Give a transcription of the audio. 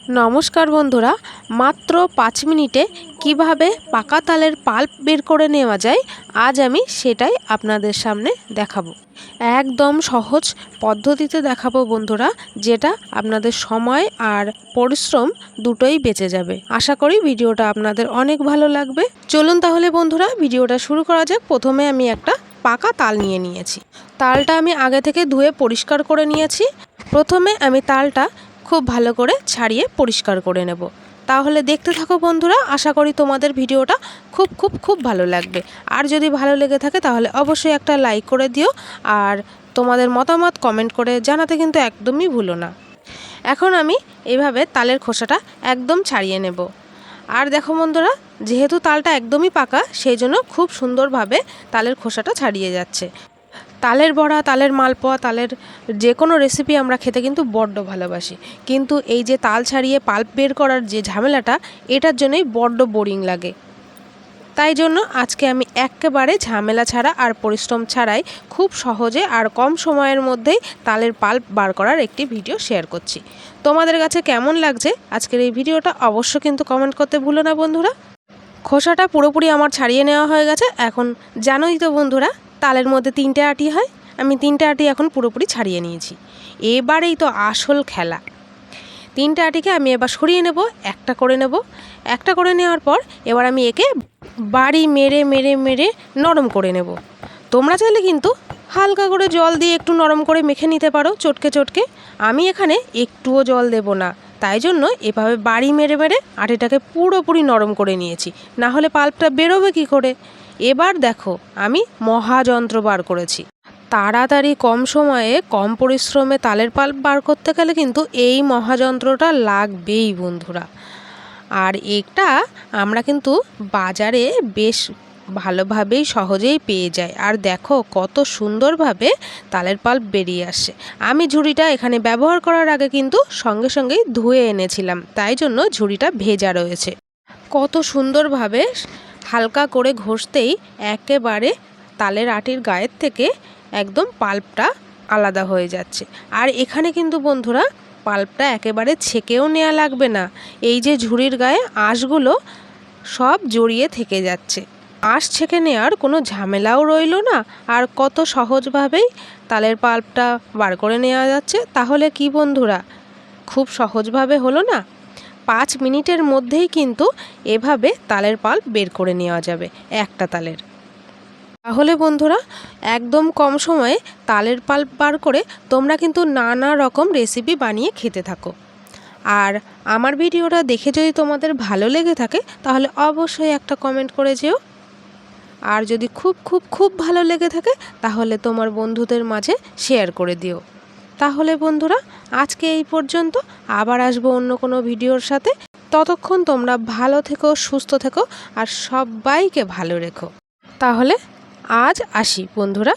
নমস্কার বন্ধুরা, মাত্র 5 মিনিটে কিভাবে পাকা তালের পাল্প বের করে নেওয়া যায় আজ আমি সেটাই আপনাদের সামনে দেখাবো। একদম সহজ পদ্ধতিতে দেখাবো বন্ধুরা, যেটা আপনাদের সময় আর পরিশ্রম দুটোই বেঁচে যাবে। আশা করি ভিডিওটা আপনাদের অনেক ভালো লাগবে। চলুন তাহলে বন্ধুরা ভিডিওটা শুরু করা যাক। প্রথমে আমি একটা পাকা তাল নিয়ে নিয়েছি। তালটা আমি আগে থেকে ধুয়ে পরিষ্কার করে নিয়েছি। প্রথমে আমি তালটা খুব ভালো করে ছাড়িয়ে পরিষ্কার করে নেব। তাহলে দেখতে থাকো বন্ধুরা, আশা করি তোমাদের ভিডিওটা খুব ভালো লাগবে। আর যদি ভালো লেগে থাকে তাহলে অবশ্যই একটা লাইক করে দিও, আর তোমাদের মতামত কমেন্ট করে জানাতে কিন্তু একদমই ভুলো না। এখন আমি এইভাবে তালের খোসাটা একদম ছাড়িয়ে নেব। আর দেখো বন্ধুরা, যেহেতু তালটা একদমই পাকা, সেই জন্য খুব সুন্দরভাবে তালের খোসাটা ছাড়িয়ে যাচ্ছে। তালের বড়া, তালের মালপোয়া, তালের যে কোনো রেসিপি আমরা খেতে কিন্তু বড্ড ভালোবাসি, কিন্তু এই যে তাল ছাড়িয়ে পাল্প বের করার যে ঝামেলাটা, এটার জন্যই বড্ড বোরিং লাগে। তাই জন্য আজকে আমি একেবারে ঝামেলা ছাড়া আর পরিশ্রম ছাড়াই খুব সহজে আর কম সময়ের মধ্যেই তালের পাল্প বার করার একটি ভিডিও শেয়ার করছি। তোমাদের কাছে কেমন লাগছে আজকের এই ভিডিওটা অবশ্য কিন্তু কমেন্ট করতে ভুলো না বন্ধুরা। খোসাটা পুরোপুরি আমার ছাড়িয়ে নেওয়া হয়ে গেছে। এখন জানোই তো বন্ধুরা, তালের মধ্যে 3টে আটি হয়। আমি 3টে আটি এখন পুরোপুরি ছাড়িয়ে নিয়েছি। এবারেই তো আসল খেলা। 3টে আটিকে আমি এবার সরিয়ে নেব, একটা করে নেব। একটা করে নেওয়ার পর এবার আমি একে বাড়ি মেরে মেরে মেরে নরম করে নেব। তোমরা চাইলে কিন্তু হালকা করে জল দিয়ে একটু নরম করে মেখে নিতে পারো, চটকে চটকে। আমি এখানে একটুও জল দেব না, তাই জন্য এভাবে বাড়ি মেরে মেরে আটিটাকে পুরোপুরি নরম করে নিয়েছি, না হলে পাল্পটা বেরোবে কী করে। এবার দেখো আমি মহাযন্ত্র বার করেছি। তাড়াতাড়ি কম সময়ে কম পরিশ্রমে তালের পাল্প বার করতে গেলে কিন্তু এই মহাযন্ত্রটা লাগবেই বন্ধুরা। আর এটা আমরা কিন্তু বাজারে বেশ ভালোভাবেই সহজেই পেয়ে যায়। আর দেখো কত সুন্দরভাবে তালের পাল্প বেরিয়ে আসে। আমি ঝুড়িটা এখানে ব্যবহার করার আগে কিন্তু সঙ্গে সঙ্গেই ধুয়ে এনেছিলাম, তাই জন্য ঝুড়িটা ভেজা রয়েছে। কত সুন্দরভাবে হালকা করে ঘষতেই একেবারে তালের আটির গায়ের থেকে একদম পাল্পটা আলাদা হয়ে যাচ্ছে। আর এখানে কিন্তু বন্ধুরা পাল্পটা একেবারে ছেঁকেও নেওয়া লাগবে না। এই যে ঝুড়ির গায়ে আঁশগুলো সব জড়িয়ে থেকে যাচ্ছে, আঁশ ছেঁকে নেওয়ার কোনো ঝামেলাও রইল না। আর কত সহজভাবেই তালের পাল্পটা বার করে নেওয়া যাচ্ছে। তাহলে কি বন্ধুরা, খুব সহজভাবে হলো না? 5 মিনিটের মধ্যেই কিন্তু এভাবে তালের পাল্প বের করে নেওয়া যাবে একটা তালের। তাহলে বন্ধুরা একদম কম সময়ে তালের পাল্প বার করে তোমরা কিন্তু নানা রকম রেসিপি বানিয়ে খেতে থাকো। আর আমার ভিডিওটা দেখে যদি তোমাদের ভালো লেগে থাকে তাহলে অবশ্যই একটা কমেন্ট করে যেও। আর যদি খুব ভালো লেগে থাকে তাহলে তোমার বন্ধুদের মাঝে শেয়ার করে দিও। তাহলে বন্ধুরা আজকে এই পর্যন্ত, আবার আসবো অন্য কোনো ভিডিওর সাথে। ততক্ষণ তোমরা ভালো থেকো, সুস্থ থেকো আর সবাইকে ভালো রেখো। তাহলে আজ আসি বন্ধুরা।